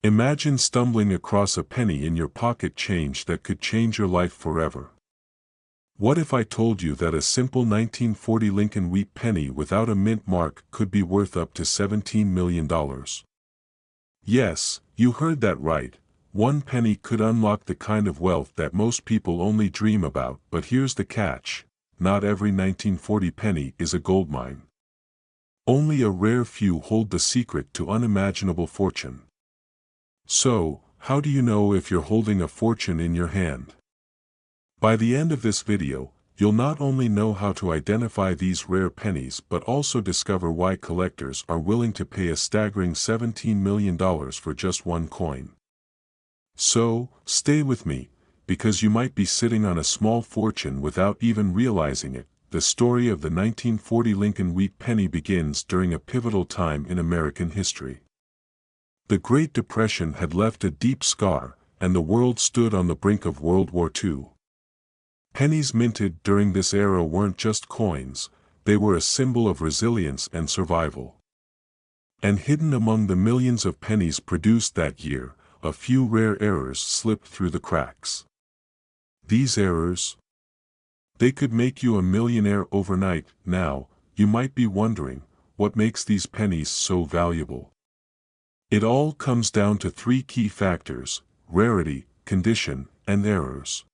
Imagine stumbling across a penny in your pocket change that could change your life forever. What if I told you that a simple 1940 Lincoln wheat penny without a mint mark could be worth up to $17 million? Yes, you heard that right. One penny could unlock the kind of wealth that most people only dream about, but here's the catch. Not every 1940 penny is a goldmine. Only a rare few hold the secret to unimaginable fortune. So, how do you know if you're holding a fortune in your hand? By the end of this video, you'll not only know how to identify these rare pennies but also discover why collectors are willing to pay a staggering $17 million for just one coin. So, stay with me, because you might be sitting on a small fortune without even realizing it. The story of the 1940 Lincoln wheat penny begins during a pivotal time in American history. The Great Depression had left a deep scar, and the world stood on the brink of World War II. Pennies minted during this era weren't just coins, they were a symbol of resilience and survival. And hidden among the millions of pennies produced that year, a few rare errors slipped through the cracks. These errors? They could make you a millionaire overnight. Now, you might be wondering, what makes these pennies so valuable? It all comes down to three key factors: rarity, condition, and errors.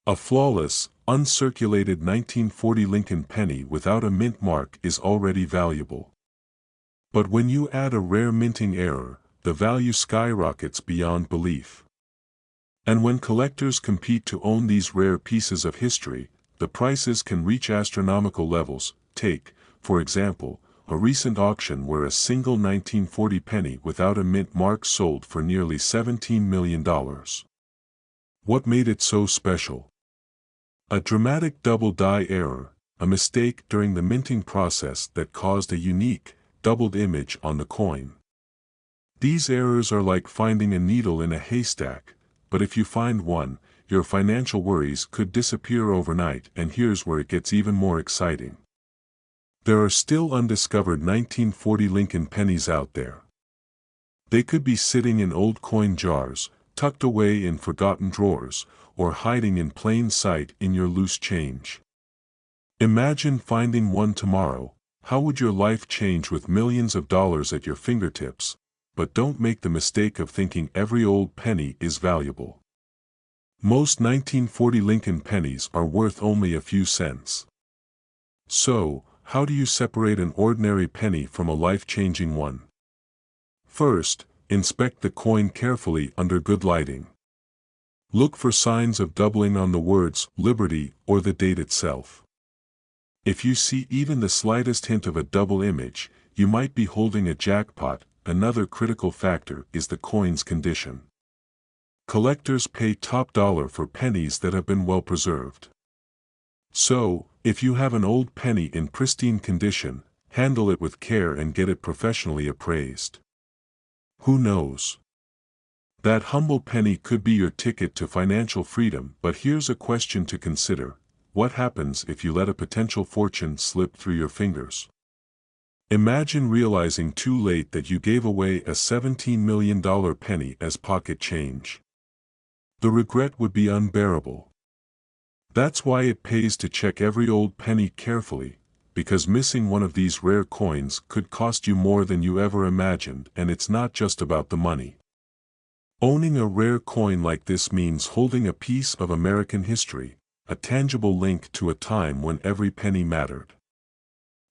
A flawless, uncirculated 1940 Lincoln penny without a mint mark is already valuable. But when you add a rare minting error, the value skyrockets beyond belief. And when collectors compete to own these rare pieces of history, the prices can reach astronomical levels. Take, for example, a recent auction where a single 1940 penny without a mint mark sold for nearly $17 million. What made it so special? A dramatic double die error, a mistake during the minting process that caused a unique, doubled image on the coin. These errors are like finding a needle in a haystack, but if you find one, your financial worries could disappear overnight. And here's where it gets even more exciting. There are still undiscovered 1940 Lincoln pennies out there. They could be sitting in old coin jars, tucked away in forgotten drawers, or hiding in plain sight in your loose change. Imagine finding one tomorrow. How would your life change with millions of dollars at your fingertips? But don't make the mistake of thinking every old penny is valuable. Most 1940 Lincoln pennies are worth only a few cents. So, how do you separate an ordinary penny from a life-changing one? First, inspect the coin carefully under good lighting. Look for signs of doubling on the words "Liberty" or the date itself. If you see even the slightest hint of a double image, you might be holding a jackpot. Another critical factor is the coin's condition. Collectors pay top dollar for pennies that have been well preserved. So, if you have an old penny in pristine condition, handle it with care and get it professionally appraised. Who knows? That humble penny could be your ticket to financial freedom. But here's a question to consider: what happens if you let a potential fortune slip through your fingers? Imagine realizing too late that you gave away a $17 million penny as pocket change. The regret would be unbearable. That's why it pays to check every old penny carefully, because missing one of these rare coins could cost you more than you ever imagined. And it's not just about the money. Owning a rare coin like this means holding a piece of American history, a tangible link to a time when every penny mattered.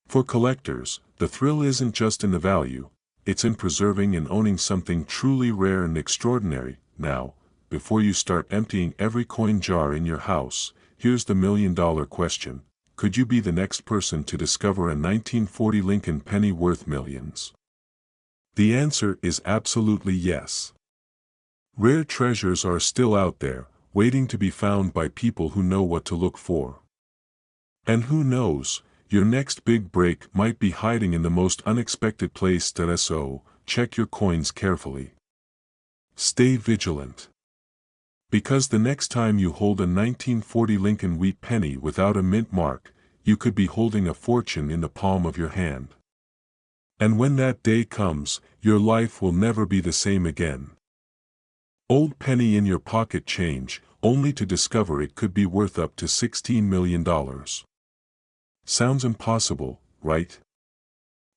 For collectors, the thrill isn't just in the value, it's in preserving and owning something truly rare and extraordinary. Now, before you start emptying every coin jar in your house, here's the million-dollar question: could you be the next person to discover a 1940 Lincoln penny worth millions? The answer is absolutely yes. Rare treasures are still out there, waiting to be found by people who know what to look for. And who knows, your next big break might be hiding in the most unexpected place. So, check your coins carefully. Stay vigilant. Because the next time you hold a 1940 Lincoln wheat penny without a mint mark, you could be holding a fortune in the palm of your hand. And when that day comes, your life will never be the same again. Old penny in your pocket change, only to discover it could be worth up to $16 million. Sounds impossible, right?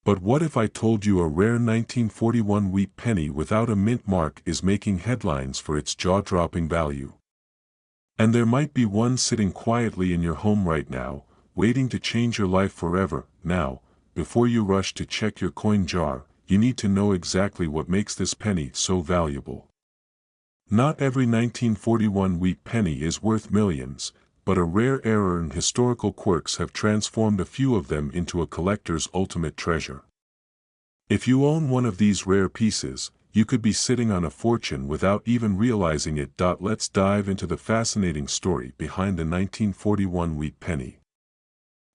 But what if I told you a rare 1941 wheat penny without a mint mark is making headlines for its jaw-dropping value? And there might be one sitting quietly in your home right now, waiting to change your life forever. Now, before you rush to check your coin jar, you need to know exactly what makes this penny so valuable. Not every 1941 wheat penny is worth millions, but a rare error and historical quirks have transformed a few of them into a collector's ultimate treasure. If you own one of these rare pieces, you could be sitting on a fortune without even realizing it. Let's dive into the fascinating story behind the 1941 wheat penny.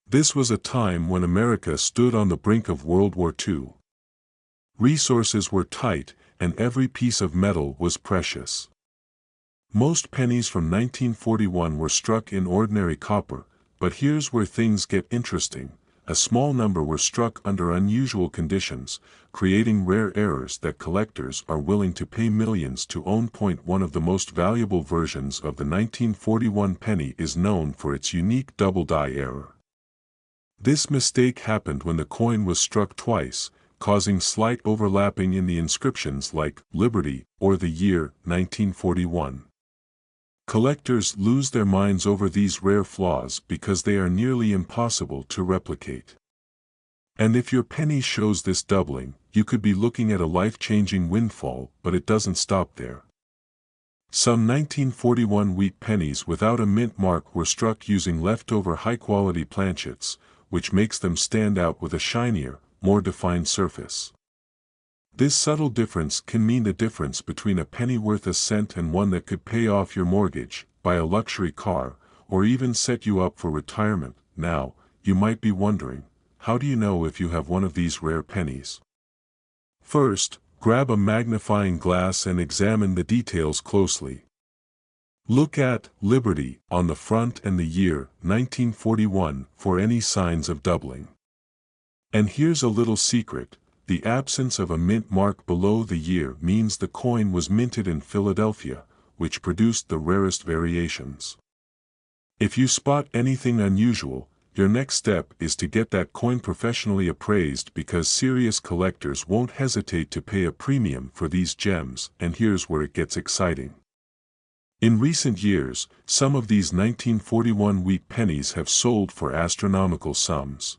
This was a time when America stood on the brink of World War II. Resources were tight, and every piece of metal was precious. Most pennies from 1941 were struck in ordinary copper, but here's where things get interesting. A small number were struck under unusual conditions, creating rare errors that collectors are willing to pay millions to own. One of the most valuable versions of the 1941 penny is known for its unique double die error. This mistake happened when the coin was struck twice, causing slight overlapping in the inscriptions like Liberty or the year 1941. Collectors lose their minds over these rare flaws because they are nearly impossible to replicate. And if your penny shows this doubling, you could be looking at a life-changing windfall, but it doesn't stop there. Some 1941 wheat pennies without a mint mark were struck using leftover high-quality planchets, which makes them stand out with a shinier, more defined surface. This subtle difference can mean the difference between a penny worth a cent and one that could pay off your mortgage, buy a luxury car, or even set you up for retirement. Now, you might be wondering, how do you know if you have one of these rare pennies? First, grab a magnifying glass and examine the details closely. Look at Liberty on the front and the year 1941 for any signs of doubling. And here's a little secret. The absence of a mint mark below the year means the coin was minted in Philadelphia, which produced the rarest variations. If you spot anything unusual, your next step is to get that coin professionally appraised, because serious collectors won't hesitate to pay a premium for these gems. And here's where it gets exciting. In recent years, some of these 1941 wheat pennies have sold for astronomical sums.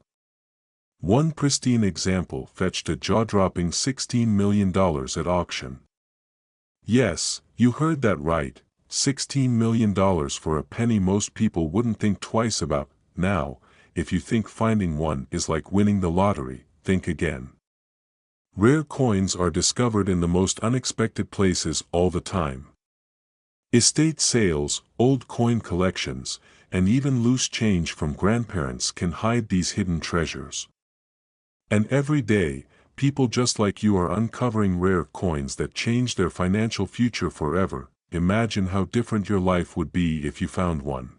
One pristine example fetched a jaw-dropping $16 million at auction. Yes, you heard that right, $16 million for a penny most people wouldn't think twice about. Now, if you think finding one is like winning the lottery, think again. Rare coins are discovered in the most unexpected places all the time. Estate sales, old coin collections, and even loose change from grandparents can hide these hidden treasures. And every day, people just like you are uncovering rare coins that change their financial future forever. Imagine how different your life would be if you found one.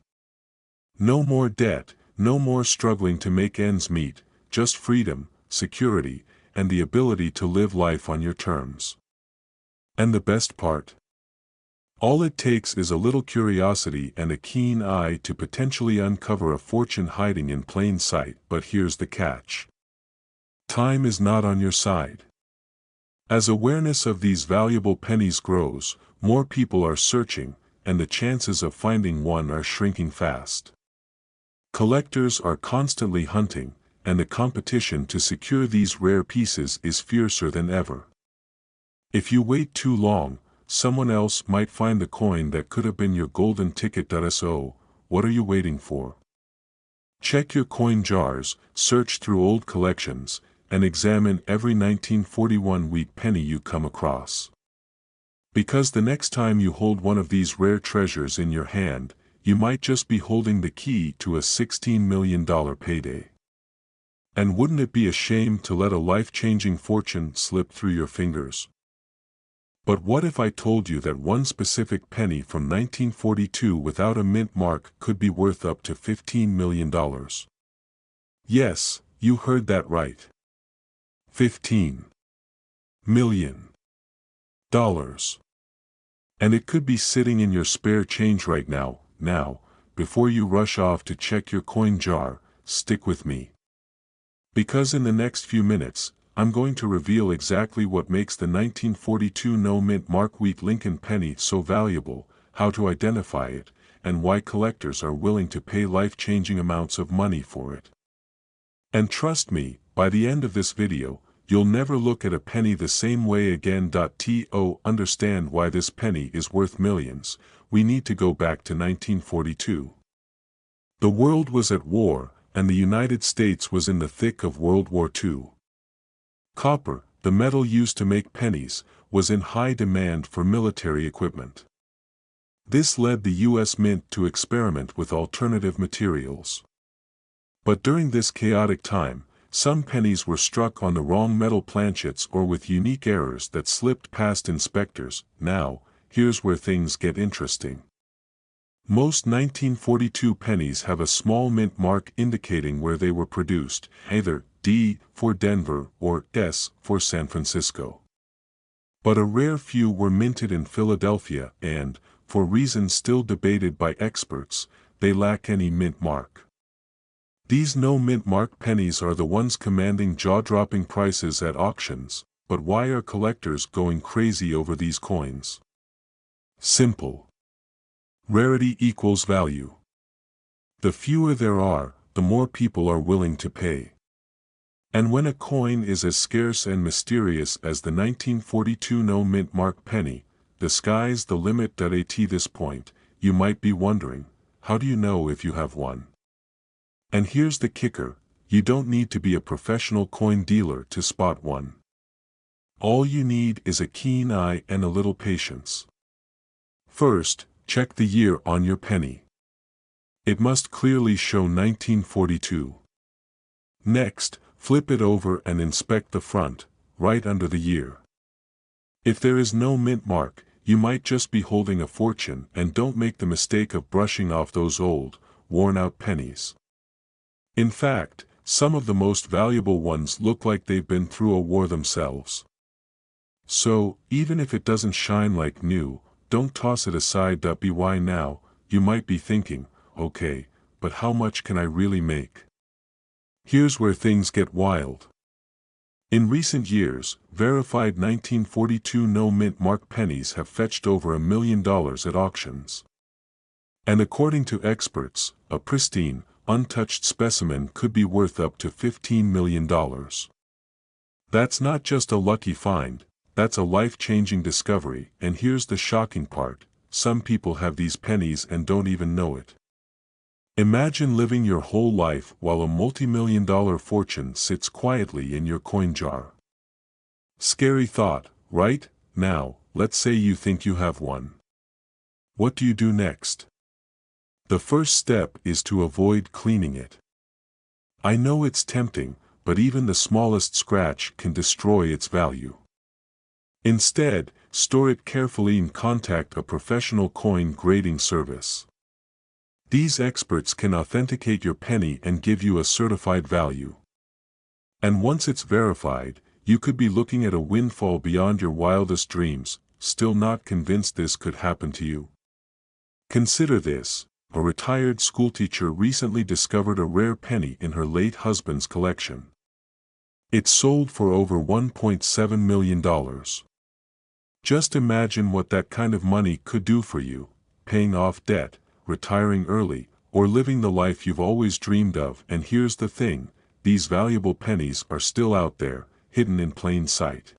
No more debt, no more struggling to make ends meet, just freedom, security, and the ability to live life on your terms. And the best part? All it takes is a little curiosity and a keen eye to potentially uncover a fortune hiding in plain sight. But here's the catch. Time is not on your side. As awareness of these valuable pennies grows, more people are searching, and the chances of finding one are shrinking fast. Collectors are constantly hunting, and the competition to secure these rare pieces is fiercer than ever. If you wait too long, someone else might find the coin that could have been your golden ticket. So, what are you waiting for? Check your coin jars, search through old collections, and examine every 1941 wheat penny you come across. Because the next time you hold one of these rare treasures in your hand, you might just be holding the key to a $16 million payday. And wouldn't it be a shame to let a life-changing fortune slip through your fingers? But what if I told you that one specific penny from 1942 without a mint mark could be worth up to $15 million? Yes, you heard that right. $15 million. And it could be sitting in your spare change right now. Now, before you rush off to check your coin jar, stick with me. Because in the next few minutes, I'm going to reveal exactly what makes the 1942 no-mint Mark Wheat Lincoln penny so valuable, how to identify it, and why collectors are willing to pay life-changing amounts of money for it. And trust me, by the end of this video, you'll never look at a penny the same way again. To understand why this penny is worth millions, we need to go back to 1942. The world was at war, and the United States was in the thick of World War II. Copper, the metal used to make pennies, was in high demand for military equipment. This led the U.S. Mint to experiment with alternative materials. But during this chaotic time, some pennies were struck on the wrong metal planchets or with unique errors that slipped past inspectors. Now, here's where things get interesting. Most 1942 pennies have a small mint mark indicating where they were produced, either D for Denver or S for San Francisco. But a rare few were minted in Philadelphia and, for reasons still debated by experts, they lack any mint mark. These no-mint mark pennies are the ones commanding jaw-dropping prices at auctions, but why are collectors going crazy over these coins? Simple. Rarity equals value. The fewer there are, the more people are willing to pay. And when a coin is as scarce and mysterious as the 1942 no-mint mark penny, the sky's the limit. At this point, you might be wondering, how do you know if you have one? And here's the kicker, you don't need to be a professional coin dealer to spot one. All you need is a keen eye and a little patience. First, check the year on your penny. It must clearly show 1942. Next, flip it over and inspect the front, right under the year. If there is no mint mark, you might just be holding a fortune, and don't make the mistake of brushing off those old, worn-out pennies. In fact, some of the most valuable ones look like they've been through a war themselves. So, even if it doesn't shine like new, don't toss it aside. Why now, you might be thinking, okay, but how much can I really make? Here's where things get wild. In recent years, verified 1942 no-mint mark pennies have fetched over $1 million at auctions. And according to experts, a pristine, untouched specimen could be worth up to $15 million. That's not just a lucky find, that's a life-changing discovery. And here's the shocking part, some people have these pennies and don't even know it. Imagine living your whole life while a multi-million-dollar fortune sits quietly in your coin jar. Scary thought, right? Now, let's say you think you have one. What do you do next? The first step is to avoid cleaning it. I know it's tempting, but even the smallest scratch can destroy its value. Instead, store it carefully and contact a professional coin grading service. These experts can authenticate your penny and give you a certified value. And once it's verified, you could be looking at a windfall beyond your wildest dreams. Still not convinced this could happen to you? Consider this. A retired schoolteacher recently discovered a rare penny in her late husband's collection. It sold for over $1.7 million. Just imagine what that kind of money could do for you, paying off debt, retiring early, or living the life you've always dreamed of. And here's the thing, these valuable pennies are still out there, hidden in plain sight.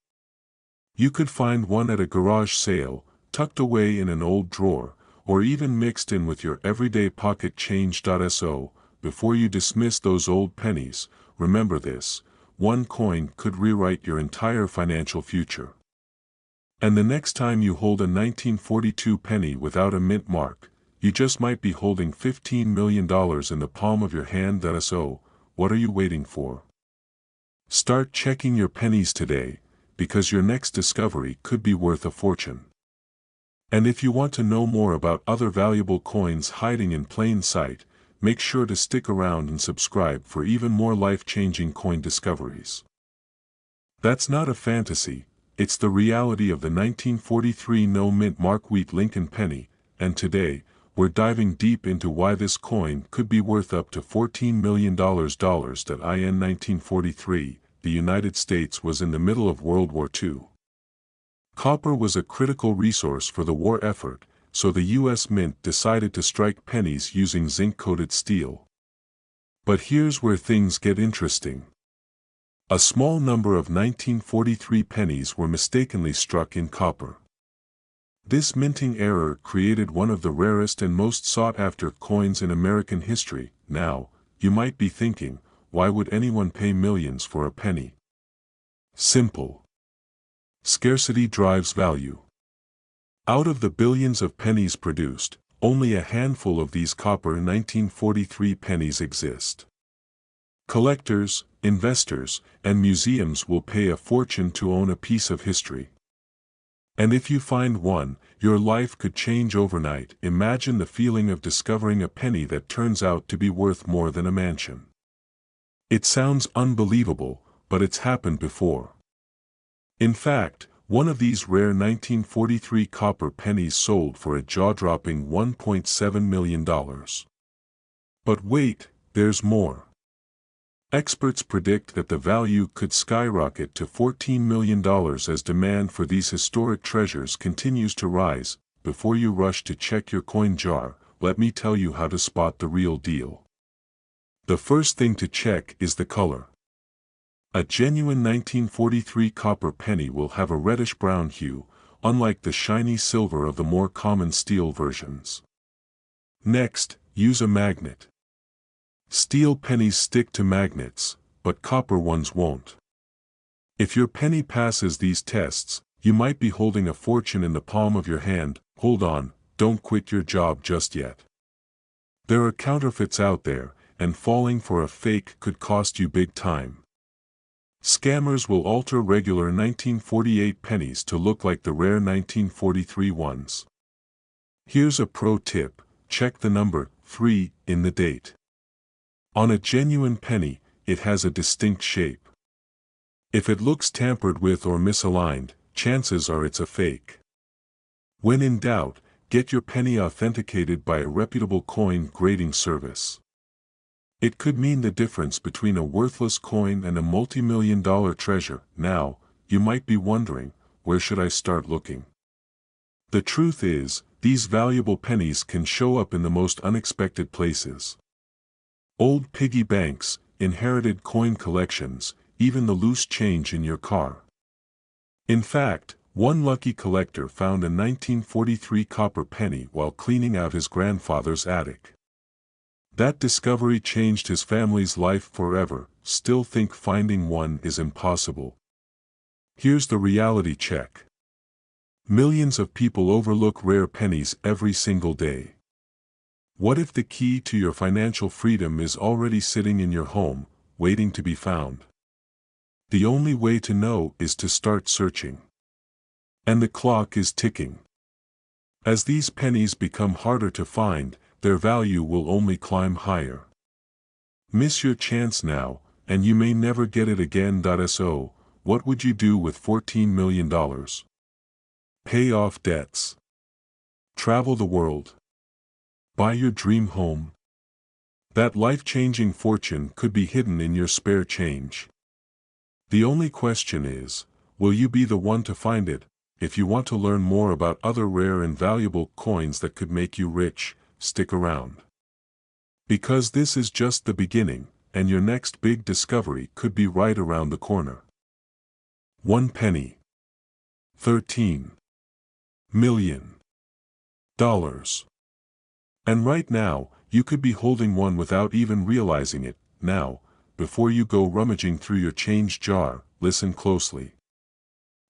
You could find one at a garage sale, tucked away in an old drawer, or even mixed in with your everyday pocket change. So, before you dismiss those old pennies, remember this, one coin could rewrite your entire financial future. And the next time you hold a 1942 penny without a mint mark, you just might be holding $15 million in the palm of your hand. So, what are you waiting for? Start checking your pennies today, because your next discovery could be worth a fortune. And if you want to know more about other valuable coins hiding in plain sight, make sure to stick around and subscribe for even more life-changing coin discoveries. That's not a fantasy, it's the reality of the 1943 no-mint Mark Wheat Lincoln penny, and today, we're diving deep into why this coin could be worth up to $14 million. In 1943, the United States was in the middle of World War II. Copper was a critical resource for the war effort, so the U.S. Mint decided to strike pennies using zinc-coated steel. But here's where things get interesting. A small number of 1943 pennies were mistakenly struck in copper. This minting error created one of the rarest and most sought-after coins in American history. Now, you might be thinking, why would anyone pay millions for a penny? Simple. Scarcity drives value. Out of the billions of pennies produced, only a handful of these copper 1943 pennies exist. Collectors, investors, and museums will pay a fortune to own a piece of history. And if you find one, your life could change overnight. Imagine the feeling of discovering a penny that turns out to be worth more than a mansion. It sounds unbelievable, but it's happened before. In fact, one of these rare 1943 copper pennies sold for a jaw-dropping $1.7 million. But wait, there's more. Experts predict that the value could skyrocket to $14 million as demand for these historic treasures continues to rise. Before you rush to check your coin jar, let me tell you how to spot the real deal. The first thing to check is the color. A genuine 1943 copper penny will have a reddish-brown hue, unlike the shiny silver of the more common steel versions. Next, use a magnet. Steel pennies stick to magnets, but copper ones won't. If your penny passes these tests, you might be holding a fortune in the palm of your hand. Hold on, don't quit your job just yet. There are counterfeits out there, and falling for a fake could cost you big time. Scammers will alter regular 1948 pennies to look like the rare 1943 ones. Here's a pro tip: check the number 3 in the date. On a genuine penny, it has a distinct shape. If it looks tampered with or misaligned, chances are it's a fake. When in doubt, get your penny authenticated by a reputable coin grading service. It could mean the difference between a worthless coin and a multi-million-dollar treasure. Now, you might be wondering, where should I start looking? The truth is, these valuable pennies can show up in the most unexpected places. Old piggy banks, inherited coin collections, even the loose change in your car. In fact, one lucky collector found a 1943 copper penny while cleaning out his grandfather's attic. That discovery changed his family's life forever. Still think finding one is impossible? Here's the reality check. Millions of people overlook rare pennies every single day. What if the key to your financial freedom is already sitting in your home, waiting to be found? The only way to know is to start searching. And the clock is ticking. As these pennies become harder to find, their value will only climb higher. Miss your chance now, and you may never get it again. So, what would you do with $14 million? Pay off debts. Travel the world. Buy your dream home. That life-changing fortune could be hidden in your spare change. The only question is, will you be the one to find it? If you want to learn more about other rare and valuable coins that could make you rich, stick around. Because this is just the beginning, and your next big discovery could be right around the corner. 1 penny. $13 million. And right now, you could be holding one without even realizing it. Now, before you go rummaging through your change jar, listen closely.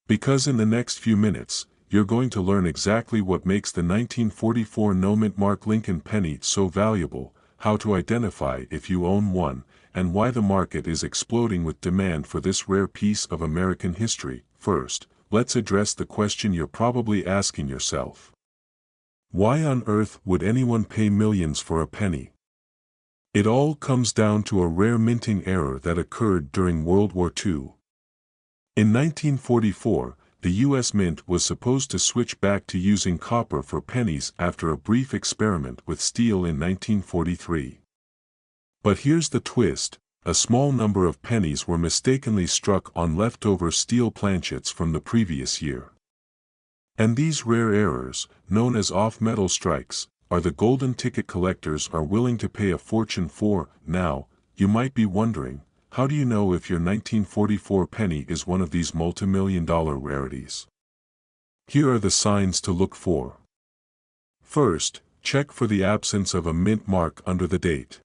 Because in the next few minutes, you're going to learn exactly what makes the 1944 no-mint Mark Lincoln penny so valuable, how to identify if you own one, and why the market is exploding with demand for this rare piece of American history. First, let's address the question you're probably asking yourself. Why on earth would anyone pay millions for a penny? It all comes down to a rare minting error that occurred during World War II. In 1944, the U.S. Mint was supposed to switch back to using copper for pennies after a brief experiment with steel in 1943. But here's the twist: a small number of pennies were mistakenly struck on leftover steel planchets from the previous year. And these rare errors, known as off-metal strikes, are the golden ticket collectors are willing to pay a fortune for. Now, you might be wondering, how do you know if your 1944 penny is one of these multi-million-dollar rarities? Here are the signs to look for. First, check for the absence of a mint mark under the date.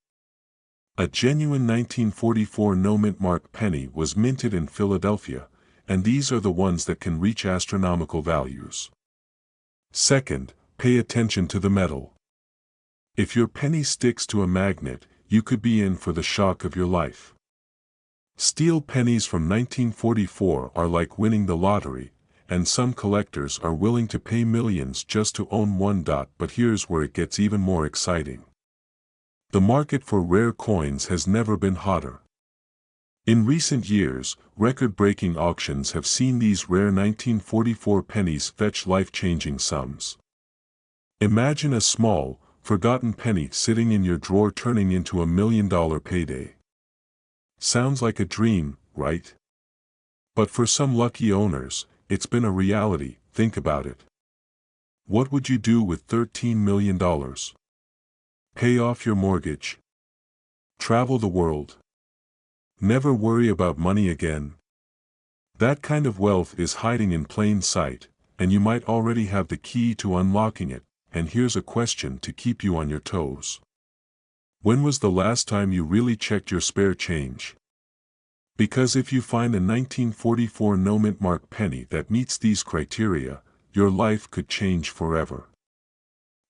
A genuine 1944 no-mint mark penny was minted in Philadelphia, and these are the ones that can reach astronomical values. Second, pay attention to the metal. If your penny sticks to a magnet, you could be in for the shock of your life. Steel pennies from 1944 are like winning the lottery, and some collectors are willing to pay millions just to own one. But here's where it gets even more exciting. The market for rare coins has never been hotter. In recent years, record-breaking auctions have seen these rare 1944 pennies fetch life-changing sums. Imagine a small, forgotten penny sitting in your drawer turning into $1 million payday. Sounds like a dream, right? But for some lucky owners, it's been a reality. Think about it. What would you do with $13 million? Pay off your mortgage? Travel the world? Never worry about money again? That kind of wealth is hiding in plain sight, and you might already have the key to unlocking it. And here's a question to keep you on your toes. When was the last time you really checked your spare change? Because if you find a 1944 no-mint mark penny that meets these criteria, your life could change forever.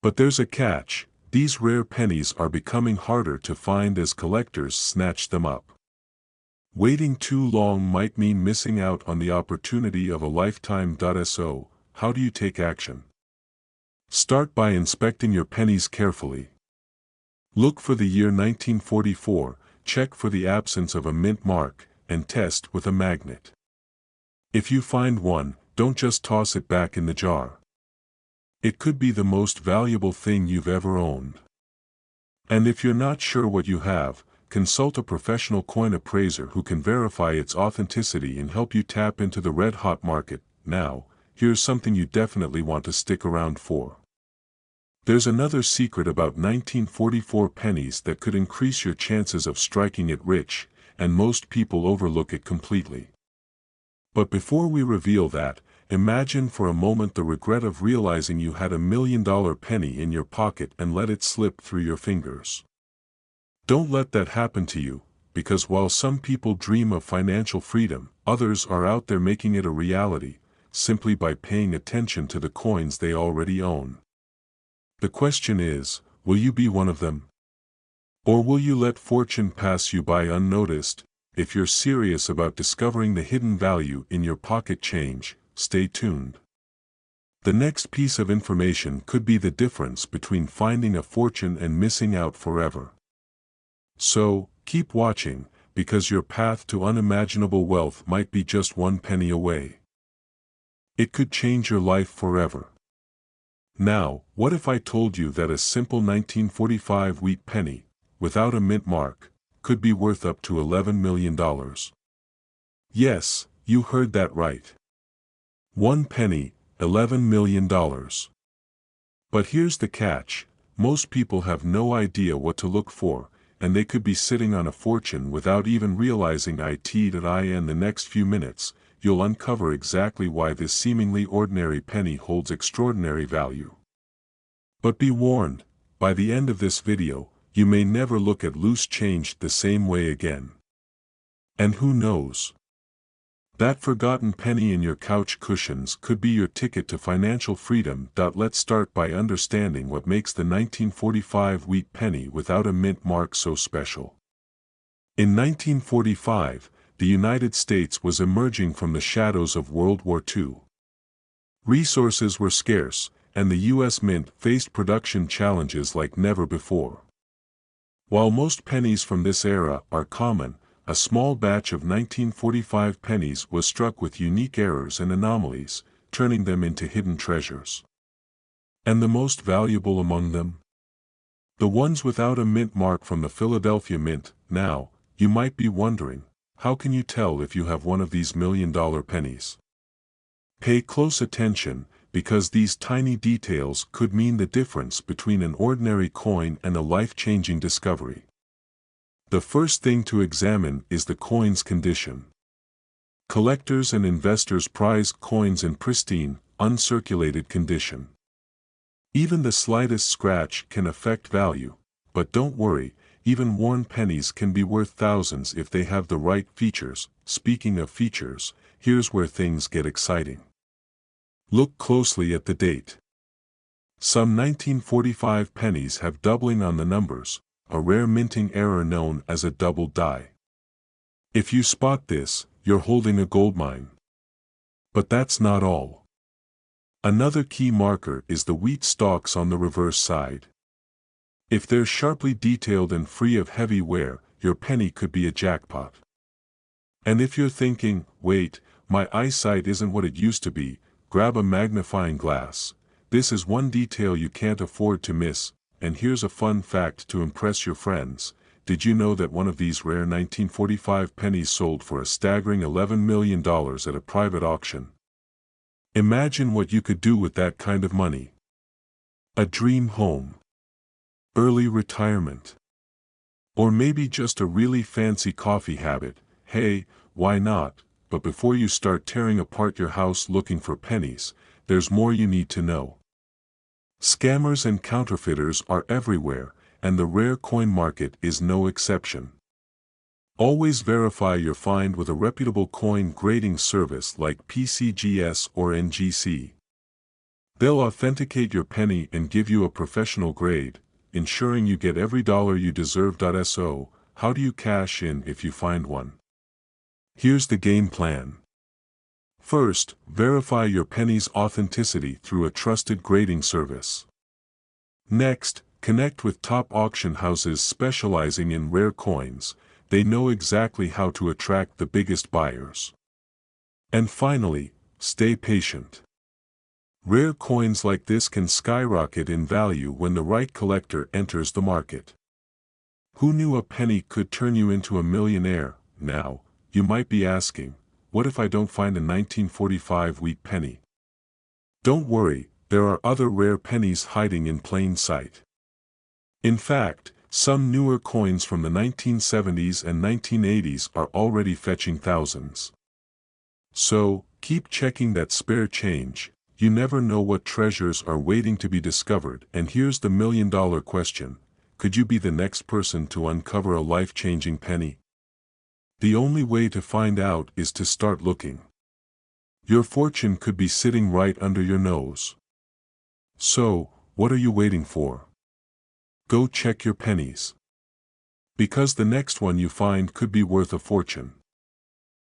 But there's a catch: these rare pennies are becoming harder to find as collectors snatch them up. Waiting too long might mean missing out on the opportunity of a lifetime. So, how do you take action? Start by inspecting your pennies carefully. Look for the year 1944, check for the absence of a mint mark, and test with a magnet. If you find one, don't just toss it back in the jar. It could be the most valuable thing you've ever owned. And if you're not sure what you have, consult a professional coin appraiser who can verify its authenticity and help you tap into the red-hot market. Now, here's something you definitely want to stick around for. There's another secret about 1944 pennies that could increase your chances of striking it rich, and most people overlook it completely. But before we reveal that, imagine for a moment the regret of realizing you had $1 million penny in your pocket and let it slip through your fingers. Don't let that happen to you, because while some people dream of financial freedom, others are out there making it a reality, simply by paying attention to the coins they already own. The question is, will you be one of them? Or will you let fortune pass you by unnoticed? If you're serious about discovering the hidden value in your pocket change, stay tuned. The next piece of information could be the difference between finding a fortune and missing out forever. So, keep watching, because your path to unimaginable wealth might be just one penny away. It could change your life forever. Now, what if I told you that a simple 1945 wheat penny, without a mint mark, could be worth up to $11 million? Yes, you heard that right. One penny, $11 million. But here's the catch: most people have no idea what to look for, and they could be sitting on a fortune without even realizing it. In the next few minutes, you'll uncover exactly why this seemingly ordinary penny holds extraordinary value. But be warned, by the end of this video, you may never look at loose change the same way again. And who knows? That forgotten penny in your couch cushions could be your ticket to financial freedom. Let's start by understanding what makes the 1945 wheat penny without a mint mark so special. In 1945, the United States was emerging from the shadows of World War II. Resources were scarce, and the U.S. Mint faced production challenges like never before. While most pennies from this era are common, a small batch of 1945 pennies was struck with unique errors and anomalies, turning them into hidden treasures. And the most valuable among them? The ones without a mint mark from the Philadelphia Mint. Now, you might be wondering, how can you tell if you have one of these $1,000,000 pennies? Pay close attention, because these tiny details could mean the difference between an ordinary coin and a life-changing discovery. The first thing to examine is the coin's condition. Collectors and investors prize coins in pristine, uncirculated condition. Even the slightest scratch can affect value, but don't worry, even worn pennies can be worth thousands if they have the right features. Speaking of features, here's where things get exciting. Look closely at the date. Some 1945 pennies have doubling on the numbers, a rare minting error known as a double die. If you spot this, you're holding a goldmine. But that's not all. Another key marker is the wheat stalks on the reverse side. If they're sharply detailed and free of heavy wear, your penny could be a jackpot. And if you're thinking, wait, my eyesight isn't what it used to be, grab a magnifying glass. This is one detail you can't afford to miss. And here's a fun fact to impress your friends. Did you know that one of these rare 1945 pennies sold for a staggering $11 million at a private auction? Imagine what you could do with that kind of money. A dream home. Early retirement. Or maybe just a really fancy coffee habit. Hey, why not? But before you start tearing apart your house looking for pennies, there's more you need to know. Scammers and counterfeiters are everywhere, and the rare coin market is no exception. Always verify your find with a reputable coin grading service like PCGS or NGC. They'll authenticate your penny and give you a professional grade, ensuring you get every dollar you deserve. So, how do you cash in if you find one? Here's the game plan. First, verify your penny's authenticity through a trusted grading service. Next, connect with top auction houses specializing in rare coins. They know exactly how to attract the biggest buyers. And finally, stay patient. Rare coins like this can skyrocket in value when the right collector enters the market. Who knew a penny could turn you into a millionaire? Now, you might be asking, what if I don't find a 1945 wheat penny? Don't worry, there are other rare pennies hiding in plain sight. In fact, some newer coins from the 1970s and 1980s are already fetching thousands. So, keep checking that spare change. You never know what treasures are waiting to be discovered. And here's the $1,000,000 question. Could you be the next person to uncover a life-changing penny? The only way to find out is to start looking. Your fortune could be sitting right under your nose. So, what are you waiting for? Go check your pennies. Because the next one you find could be worth a fortune.